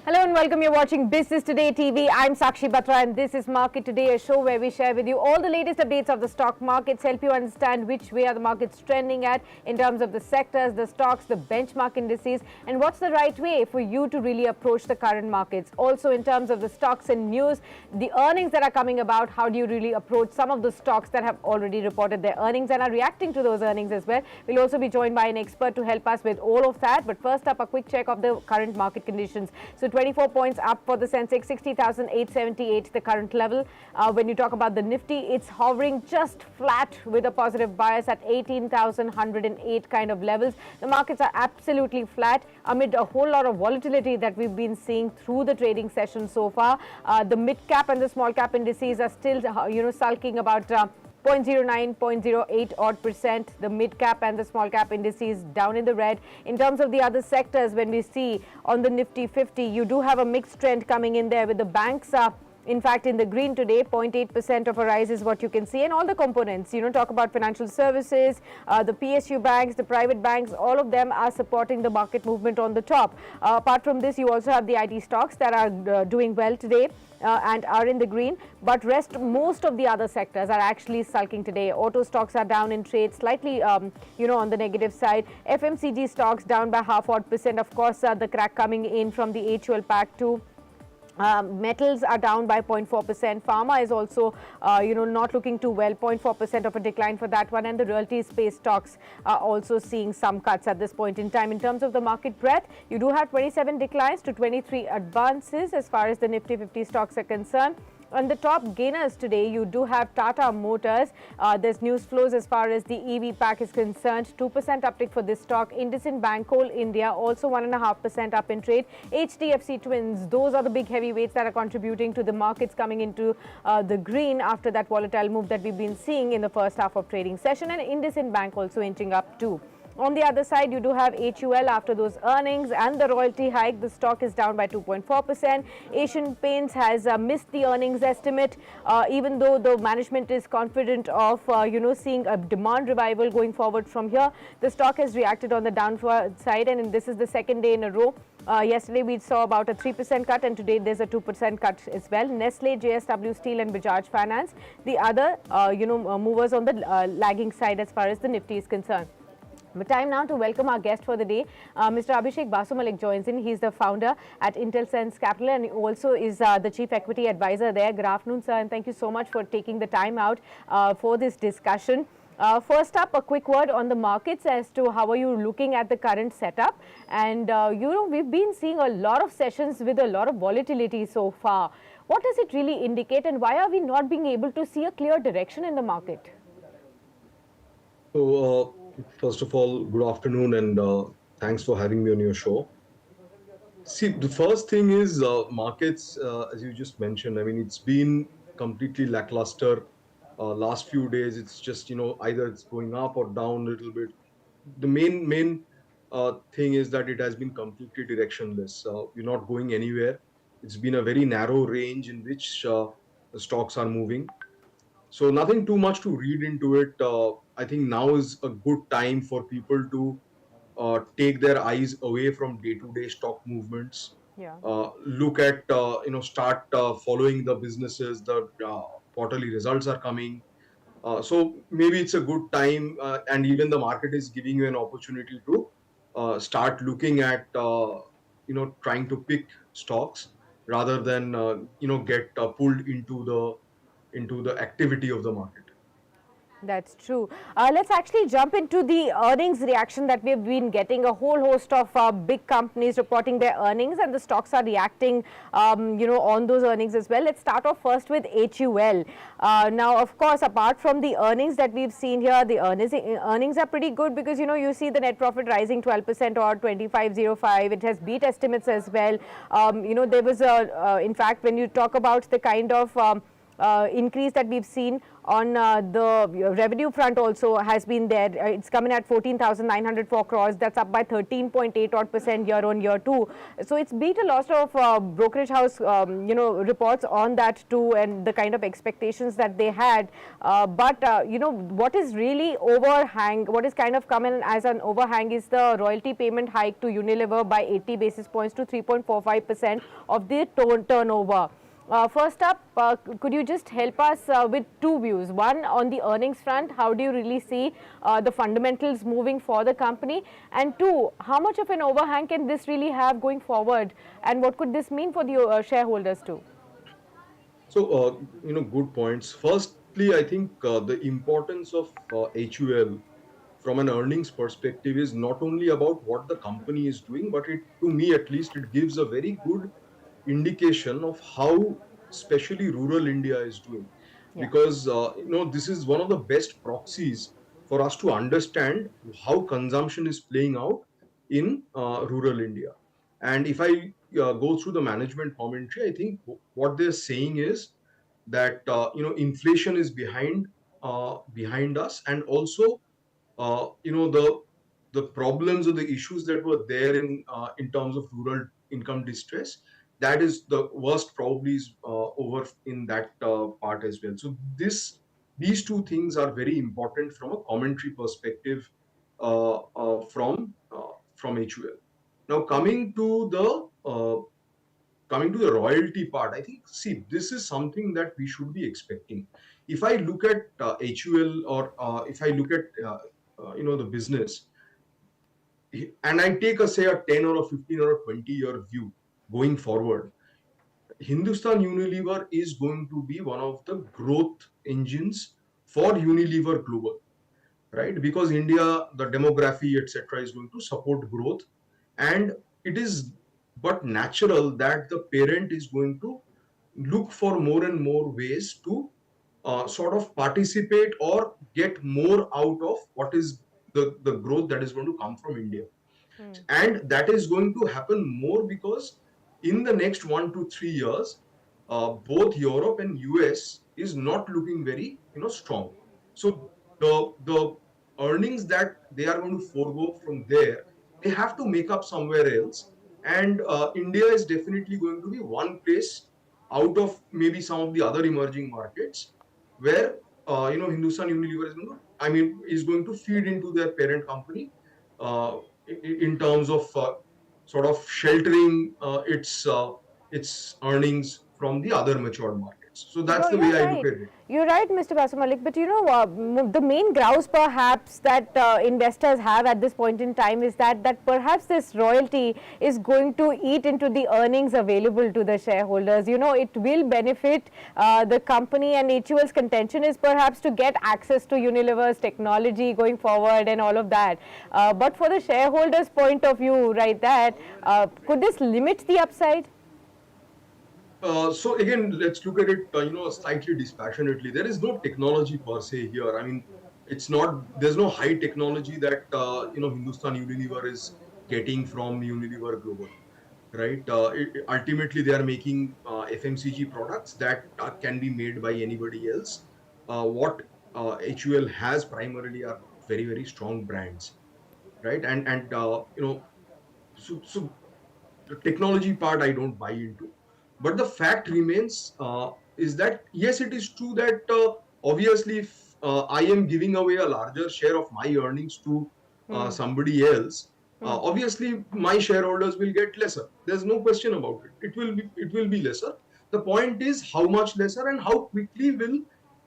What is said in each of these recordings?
Hello and welcome. You're watching Business Today TV. I'm Sakshi Batra and this is Market Today, a show where we share with you all the latest updates of the stock markets, help you understand which way are the markets trending at in terms of the sectors, the stocks, the benchmark indices, and what's the right way for you to really approach the current markets. Also in terms of the stocks and news, the earnings that are coming about, how do you really approach some of the stocks that have already reported their earnings and are reacting to those earnings as well. We'll also be joined by an expert to help us with all of that. But first up, a quick check of the current market conditions. So 24 points up for the Sensex, 60,878, the current level. When you talk about the Nifty, it's hovering just flat with a positive bias at 18,108 kind of levels. The markets are absolutely flat amid a whole lot of volatility that we've been seeing through the trading session so far. The mid cap and the small cap indices are still, sulking about 0.09, 0.08 odd percent. The mid cap and the small cap indices down in the red. In terms of the other sectors, when we see on the Nifty 50, you do have a mixed trend coming in there with the banks in fact in the green today. 0.8% of a rise is what you can see, and all the components, talk about financial services, the PSU banks, the private banks, all of them are supporting the market movement on the top. Apart from this, you also have the IT stocks that are doing well today and are in the green, but most of the other sectors are actually sulking today. Auto stocks are down in trade, slightly on the negative side. FMCG stocks down by half odd percent. Of course, the crack coming in from the HUL pack too. Metals are down by 0.4%. Pharma is also, not looking too well. 0.4% of a decline for that one. And the realty space stocks are also seeing some cuts at this point in time. In terms of the market breadth, you do have 27 declines to 23 advances as far as the Nifty 50 stocks are concerned. On the top gainers today, you do have Tata Motors. There's news flows as far as the EV pack is concerned. 2% uptick for this stock. Hindustan Coal India also 1.5% up in trade. HDFC Twins, those are the big heavyweights that are contributing to the markets coming into the green after that volatile move that we've been seeing in the first half of trading session. And Hindustan Bank also inching up too. On the other side, you do have HUL after those earnings and the royalty hike. The stock is down by 2.4%. Asian Paints has missed the earnings estimate, even though the management is confident of, seeing a demand revival going forward from here. The stock has reacted on the downward side, and this is the second day in a row. Yesterday, we saw about a 3% cut, and today there's a 2% cut as well. Nestle, JSW Steel, and Bajaj Finance, the other, movers on the lagging side as far as the Nifty is concerned. But time now to welcome our guest for the day. Mr. Abhishek Basu Malik joins in. He's the founder at IntelSense Capital and also is the Chief Equity Advisor there. Good afternoon, sir, and thank you so much for taking the time out for this discussion. First up, a quick word on the markets as to how are you looking at the current setup. And, we've been seeing a lot of sessions with a lot of volatility so far. What does it really indicate, and why are we not being able to see a clear direction in the market? So, first of all, good afternoon, and thanks for having me on your show. See, the first thing is markets, as you just mentioned, I mean, it's been completely lackluster. Last few days, it's just, either it's going up or down a little bit. The main thing is that it has been completely directionless. You're not going anywhere. It's been a very narrow range in which the stocks are moving. So nothing too much to read into it. I think now is a good time for people to take their eyes away from day-to-day stock movements. Yeah. Look at, start following the businesses. The quarterly results are coming. So maybe it's a good time, and even the market is giving you an opportunity to start looking at, trying to pick stocks rather than, get pulled into the activity of the market. That's true. Let's actually jump into the earnings reaction that we've been getting. A whole host of big companies reporting their earnings, and the stocks are reacting, on those earnings as well. Let's start off first with HUL. Now, of course, apart from the earnings that we've seen here, the earnings are pretty good because, you see the net profit rising 12% or 25.05. It has beat estimates as well. There was in fact, when you talk about the kind of increase that we've seen the revenue front also has been there. It's coming at 14,904 crores. That's up by 13.8 odd % year on year too. So it's beat a lot of brokerage house, reports on that too, and the kind of expectations that they had. What is really overhang, what is kind of coming as an overhang is the royalty payment hike to Unilever by 80 basis points to 3.45% of the turnover. First up, could you just help us with two views? One, on the earnings front, how do you really see the fundamentals moving for the company? And two, how much of an overhang can this really have going forward? And what could this mean for the shareholders too? So, good points. Firstly, I think the importance of HUL from an earnings perspective is not only about what the company is doing, but to me at least, it gives a very good indication of how especially rural India is doing. Yeah. Because, this is one of the best proxies for us to understand how consumption is playing out in rural India. And if I go through the management commentary, I think what they're saying is that inflation is behind us, and also the problems or the issues that were there in terms of rural income distress, that is the worst probably is over in that part as well. So these two things are very important from a commentary perspective from HUL. Now coming to the royalty part, I think, see, this is something that we should be expecting. If I look at HUL, or if I look at the business, and I take say a 10 or a 15 or a 20-year view going forward, Hindustan Unilever is going to be one of the growth engines for Unilever Global, right? Because India, the demography, etc., is going to support growth, and it is but natural that the parent is going to look for more and more ways to sort of participate or get more out of what is the growth that is going to come from India. And that is going to happen more because in the next 1 to 3 years, both Europe and US is not looking very strong. So the earnings that they are going to forego from there, they have to make up somewhere else. And India is definitely going to be one place out of maybe some of the other emerging markets where Hindustan Unilever is going to feed into their parent company uh, in terms of sort of sheltering its earnings from the other mature markets. So that's the You're way I look right. at it. You're right, Mr. Basu Malik. But the main grouse perhaps that investors have at this point in time is that perhaps this royalty is going to eat into the earnings available to the shareholders. It will benefit the company, and HUL's contention is perhaps to get access to Unilever's technology going forward and all of that. But for the shareholders' point of view, right, could this limit the upside? So again, let's look at it, slightly dispassionately. There is no technology per se here. I mean, there's no high technology that, Hindustan Unilever is getting from Unilever Global, right? Ultimately, they are making FMCG products that can be made by anybody else. What HUL has primarily are very, very strong brands, right? So the technology part I don't buy into, but the fact remains is that yes, it is true that obviously if I am giving away a larger share of my earnings to somebody else, obviously my shareholders will get lesser. There's no question about it. It will be lesser. The point is how much lesser and how quickly will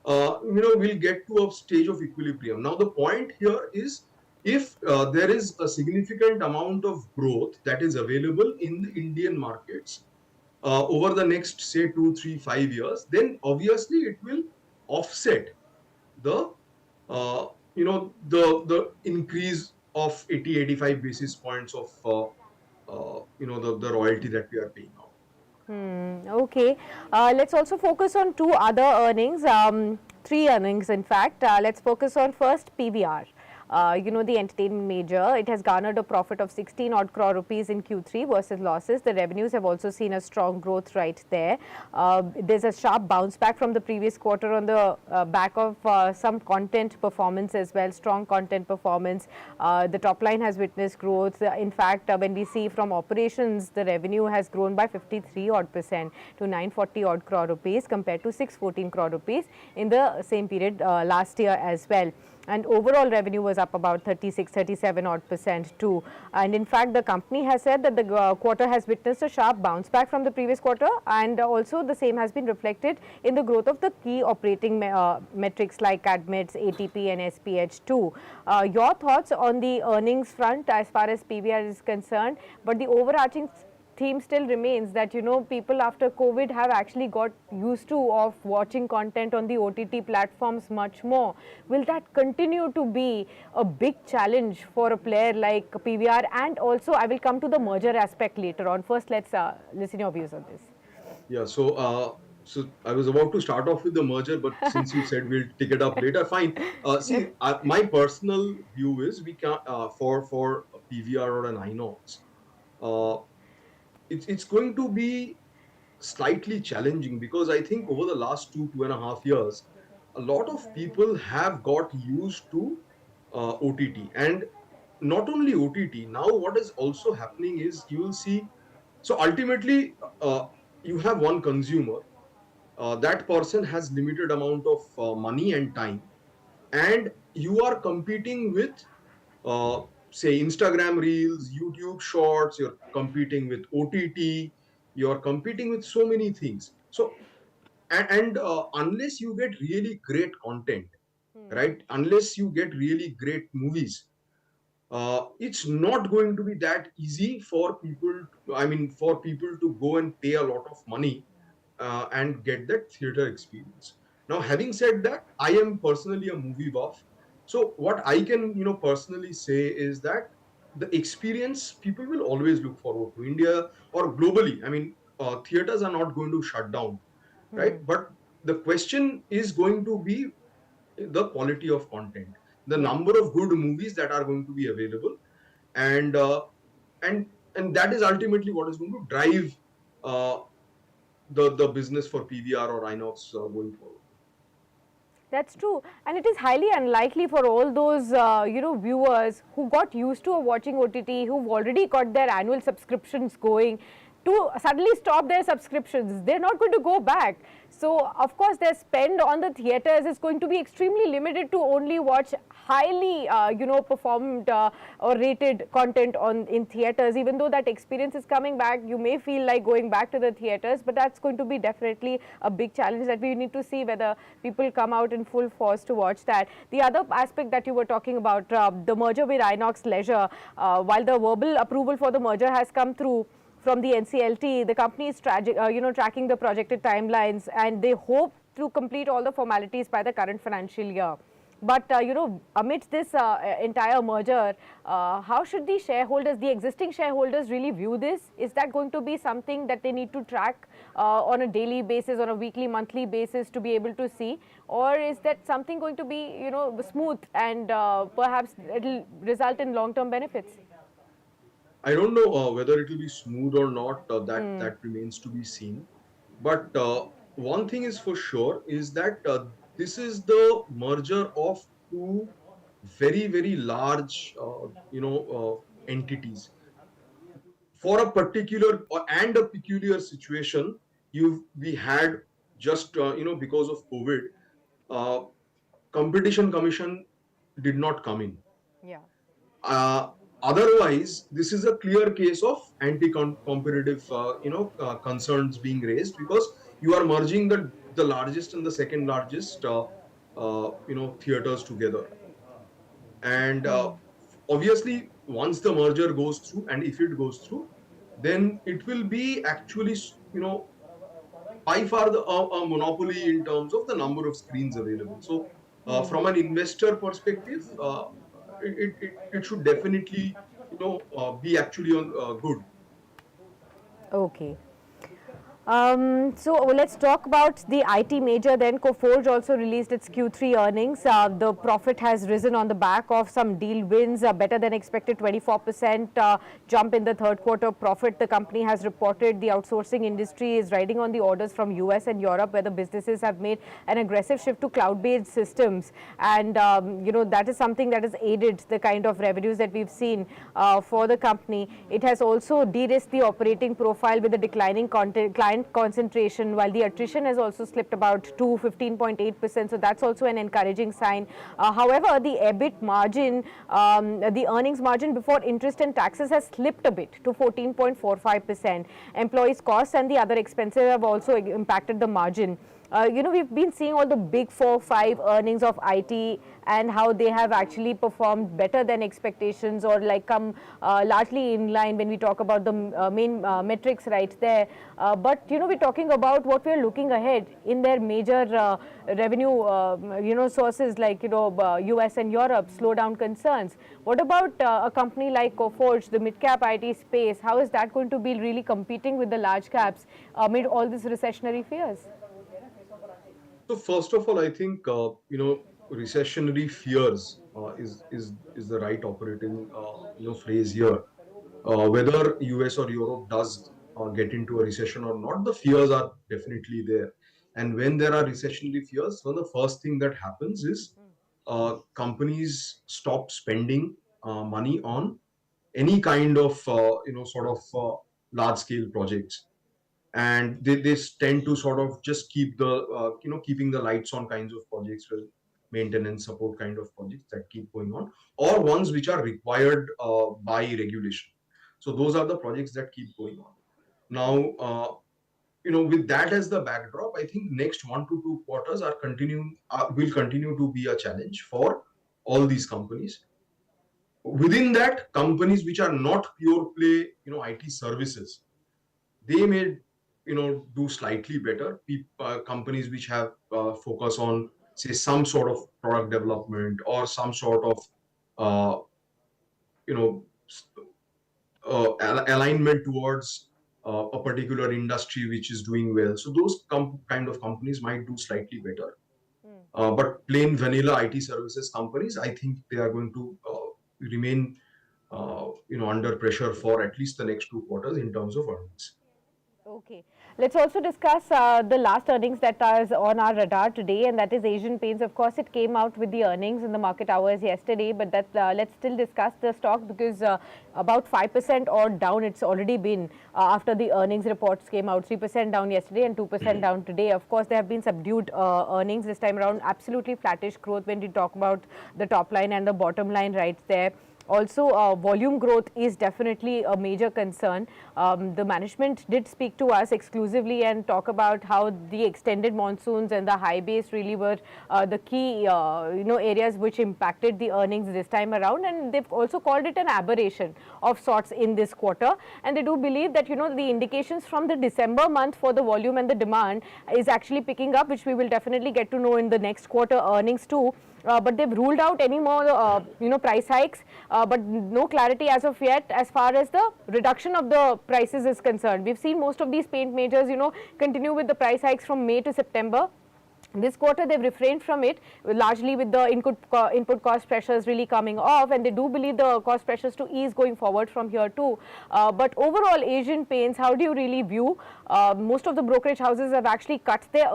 get to a stage of equilibrium. Now the point here is, if there is a significant amount of growth that is available in the Indian markets over the next, say, 2, 3, 5 years, then obviously it will offset the the increase of 80-85 basis points of the royalty that we are paying out. Okay. Let's also focus on two other earnings, three earnings in fact. Let's focus on first PVR. the entertainment major. It has garnered a profit of 16 odd crore rupees in Q3 versus losses. The revenues have also seen a strong growth right there. There's a sharp bounce back from the previous quarter on the back of some content performance as well, strong content performance. The top line has witnessed growth. In fact, when we see from operations, the revenue has grown by 53 odd percent to 940 odd crore rupees compared to 614 crore rupees in the same period last year as well. And overall revenue was up about 37 odd percent too. And in fact, the company has said that the quarter has witnessed a sharp bounce back from the previous quarter, and also the same has been reflected in the growth of the key operating metrics like admits, ATP and SPH too. Your thoughts on the earnings front as far as PVR is concerned, but the overarching theme still remains that people after COVID have actually got used to of watching content on the OTT platforms much more. Will that continue to be a big challenge for a player like PVR? And also I will come to the merger aspect later on. First, let's listen your views on this. Yeah, so I was about to start off with the merger, but since you said we'll take it up later, fine. My personal view is we can for PVR or an Inox, uh, it's going to be slightly challenging because I think over the last 2.5 years, a lot of people have got used to OTT, and not only OTT. Now, what is also happening is you will see. So ultimately, you have one consumer. That person has limited amount of money and time, and you are competing with uh, say Instagram Reels, YouTube Shorts, you're competing with OTT, you're competing with so many things. So, and unless you get really great content, right? Unless you get really great movies, it's not going to be that easy for people. For people to go and pay a lot of money and get that theater experience. Now, having said that, I am personally a movie buff. So what I can, personally say is that the experience people will always look forward to. India or globally, theaters are not going to shut down, right? But the question is going to be the quality of content, the Yeah. number of good movies that are going to be available, and and that is ultimately what is going to drive uh, the business for PVR or Inox going forward. That's true, and it is highly unlikely for all those viewers who got used to watching OTT, who've already got their annual subscriptions going, to suddenly stop their subscriptions. They're not going to go back. So, of course, their spend on the theaters is going to be extremely limited to only watch highly, performed or rated content in theaters. Even though that experience is coming back, you may feel like going back to the theaters, but that's going to be definitely a big challenge that we need to see whether people come out in full force to watch that. The other aspect that you were talking about, the merger with Inox Leisure, while the verbal approval for the merger has come through from the NCLT, the company is tracking the projected timelines, and they hope to complete all the formalities by the current financial year. But amidst this entire merger, how should the shareholders, the existing shareholders, really view this? Is that going to be something that they need to track on a daily basis, on a weekly, monthly basis to be able to see, or is that something going to be smooth and perhaps it'll result in long-term benefits? I don't know whether it will be smooth or not. That remains to be seen. But one thing is for sure is that this is the merger of two very large entities for a particular and a peculiar situation. We had just because of COVID, uh, competition commission did not come in. Yeah. uh, Otherwise, this is a clear case of anti-competitive concerns being raised, because you are merging the largest and the second largest theaters together. And obviously, once the merger goes through, and if it goes through, then it will be actually by far a monopoly in terms of the number of screens available. So from an investor perspective, it should definitely be actually good. Okay. So let's talk about the IT major then. Koforge also released its Q3 earnings. The profit has risen on the back of some deal wins, better than expected 24% jump in the third quarter profit. The company has reported the outsourcing industry is riding on the orders from US and Europe, where the businesses have made an aggressive shift to cloud-based systems. And, that is something that has aided the kind of revenues that we've seen for the company. It has also de-risked the operating profile with a declining client concentration, while the attrition has also slipped about to 15.8%. So that's also an encouraging sign. However, the EBIT margin, the earnings margin before interest and taxes has slipped a bit to 14.45%. Employees' costs and the other expenses have also impacted the margin. We've been seeing all the big 4-5 earnings of IT and how they have actually performed better than expectations, or like come largely in line when we talk about the main metrics right there. But we're talking about what we're looking ahead in their major revenue sources like US and Europe slowdown concerns. What about a company like Koforge, the mid-cap IT space? How is that going to be really competing with the large caps amid all these recessionary fears? So first of all, I think recessionary fears is the right operating phrase here. Whether US or Europe does get into a recession or not, the fears are definitely there. And when there are recessionary fears, so the first thing that happens is companies stop spending money on any kind of large scale projects, and they tend to sort of just keep the keeping the lights on kinds of projects, well, maintenance support kind of projects that keep going on, or ones which are required by regulation. So those are the projects that keep going on. Now, with that as the backdrop, I think next 1 to 2 quarters will continue to be a challenge for all these companies. Within that, companies which are not pure play IT services, they may do slightly better. Companies which have focus on, say, some sort of product development or some sort of uh, you know alignment towards a particular industry which is doing well, so those kind of companies might do slightly better. But plain vanilla IT services companies, I think they are going to remain under pressure for at least the next 2 quarters in terms of earnings. Okay. Let's also discuss the last earnings that are on our radar today, and that is Asian Paints. Of course, it came out with the earnings in the market hours yesterday, but let's still discuss the stock because about 5% or down it's already been after the earnings reports came out. 3% down yesterday and 2% down today. Of course, there have been subdued earnings this time around, absolutely flattish growth when we talk about the top line and the bottom line right there. Also, volume growth is definitely a major concern. The management did speak to us exclusively and talk about how the extended monsoons and the high base really were the key areas which impacted the earnings this time around, and they've also called it an aberration of sorts in this quarter. And they do believe that the indications from the December month for the volume and the demand is actually picking up, which we will definitely get to know in the next quarter earnings too. But they've ruled out any more price hikes, but no clarity as of yet as far as the reduction of the prices is concerned. We've seen most of these paint majors continue with the price hikes from May to September. This quarter they've refrained from it, largely with the input cost pressures really coming off, and they do believe the cost pressures to ease going forward from here too. But overall, Asian Paints, how do you really view? Most of the brokerage houses have actually cut their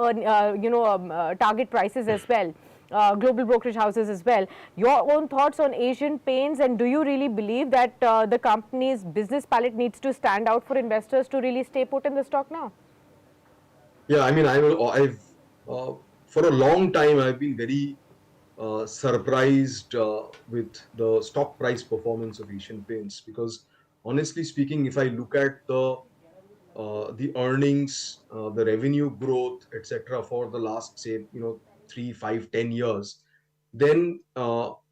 target prices as well. Global brokerage houses as well. Your own thoughts on Asian Paints, and do you really believe that the company's business palette needs to stand out for investors to really stay put in the stock now? Yeah, I mean, I've for a long time I've been very surprised with the stock price performance of Asian Paints, because honestly speaking, if I look at the earnings, the revenue growth, etc., for the last, say, 3, 5, 10 years, then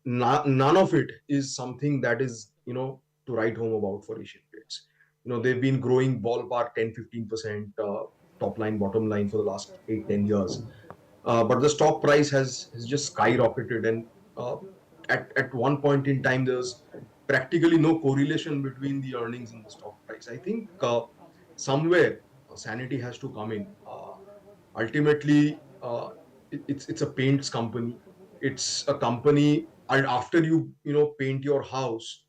none of it is something that is to write home about for Asian Paints. They've been growing ballpark 10-15% top line, bottom line for the last 8-10 years. But the stock price has just skyrocketed, and at one point in time, there's practically no correlation between the earnings and the stock price. I think somewhere sanity has to come in. Ultimately, it's a paints company. It's a company, and after you paint your house,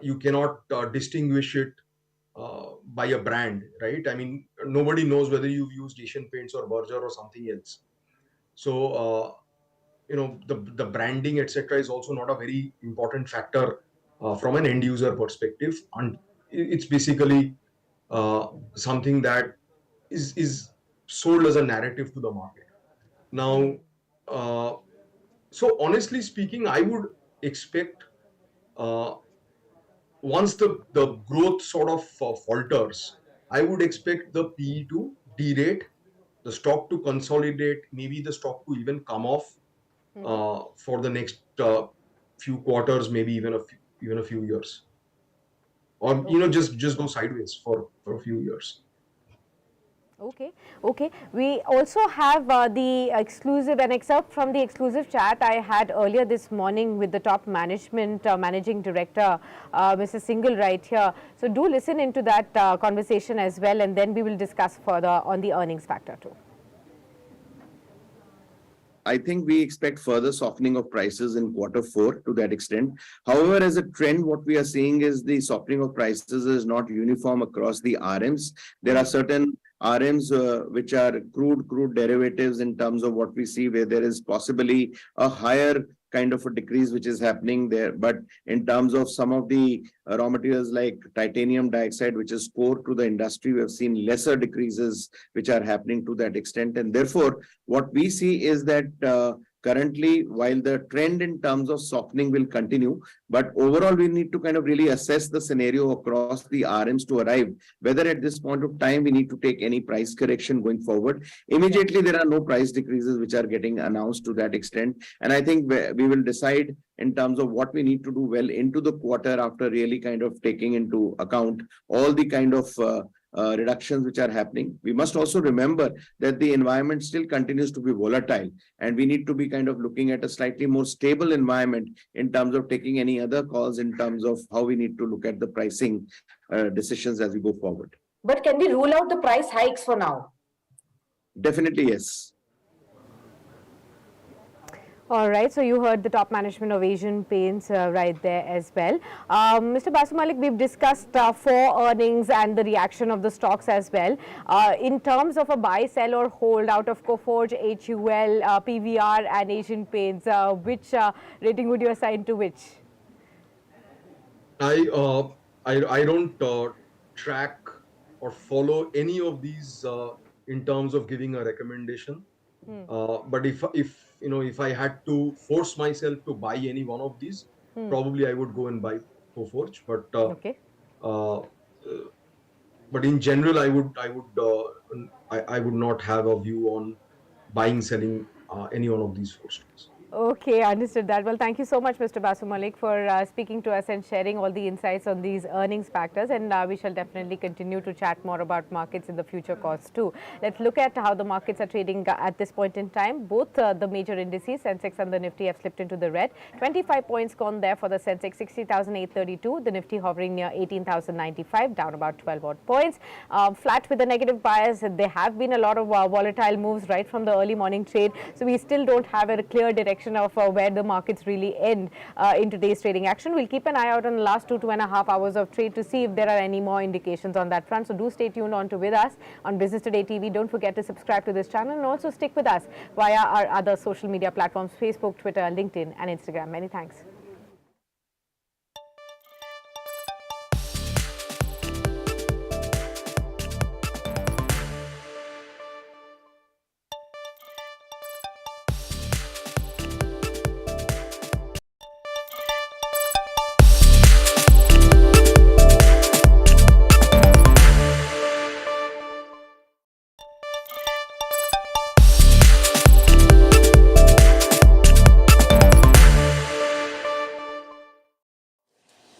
you cannot distinguish it by a brand, right? I mean, nobody knows whether you've used Asian Paints or Berger or something else. So the branding, etc., is also not a very important factor from an end user perspective, and it's basically something that is sold as a narrative to the market. Now, uh, so honestly speaking, I would expect uh, once the growth sort of falters, I would expect the PE to derate, the stock to consolidate, maybe the stock to even come off for the next few quarters, maybe even a few years, or just go sideways for a few years. Okay, okay. We also have the exclusive, an excerpt from the exclusive chat I had earlier this morning with the top management managing director, Mr. Singhal, right here. So do listen into that conversation as well, and then we will discuss further on the earnings factor too. I think we expect further softening of prices in Q4 to that extent. However, as a trend, what we are seeing is the softening of prices is not uniform across the RMs. There are certain RMs which are crude derivatives in terms of what we see, where there is possibly a higher kind of a decrease which is happening there. But in terms of some of the raw materials like titanium dioxide, which is core to the industry, we have seen lesser decreases which are happening to that extent. And therefore, what we see is that currently, while the trend in terms of softening will continue, but overall, we need to kind of really assess the scenario across the RMs to arrive whether at this point of time we need to take any price correction going forward. Immediately, there are no price decreases which are getting announced to that extent. And I think we will decide in terms of what we need to do well into the quarter after really kind of taking into account all the kind of reductions which are happening. We must also remember that the environment still continues to be volatile, and we need to be kind of looking at a slightly more stable environment in terms of taking any other calls in terms of how we need to look at the pricing decisions as we go forward. But can we rule out the price hikes for now? Definitely, yes. All right, so you heard the top management of Asian Paints right there as well. Mr. Basu Malik, we've discussed for earnings and the reaction of the stocks as well. In terms of a buy, sell or hold out of Koforge, HUL, PVR and Asian Paints, which rating would you assign to which? I don't track or follow any of these in terms of giving a recommendation. But if I had to force myself to buy any one of these, probably I would go and buy Koforge. But Okay. But in general, I would not have a view on buying, selling any one of these four stocks. Okay, understood that. Well, thank you so much, Mr. Basu Malik, for speaking to us and sharing all the insights on these earnings factors. And we shall definitely continue to chat more about markets in the future calls too. Let's look at how the markets are trading at this point in time. Both the major indices, Sensex and the Nifty, have slipped into the red. 25 points gone there for the Sensex, 60,832. The Nifty hovering near 18,095, down about 12 odd points. Flat with the negative bias. There have been a lot of volatile moves right from the early morning trade. So we still don't have a clear direction of where the markets really end in today's trading action. We'll keep an eye out on the last 2.5 hours of trade to see if there are any more indications on that front. So do stay tuned on to with us on Business Today TV. Don't forget to subscribe to this channel and also stick with us via our other social media platforms, Facebook, Twitter, LinkedIn and Instagram. Many thanks.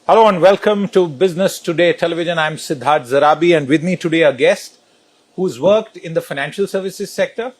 Hello and welcome to Business Today Television. I'm Siddharth Zarabi, and with me today a guest who's worked in the financial services sector,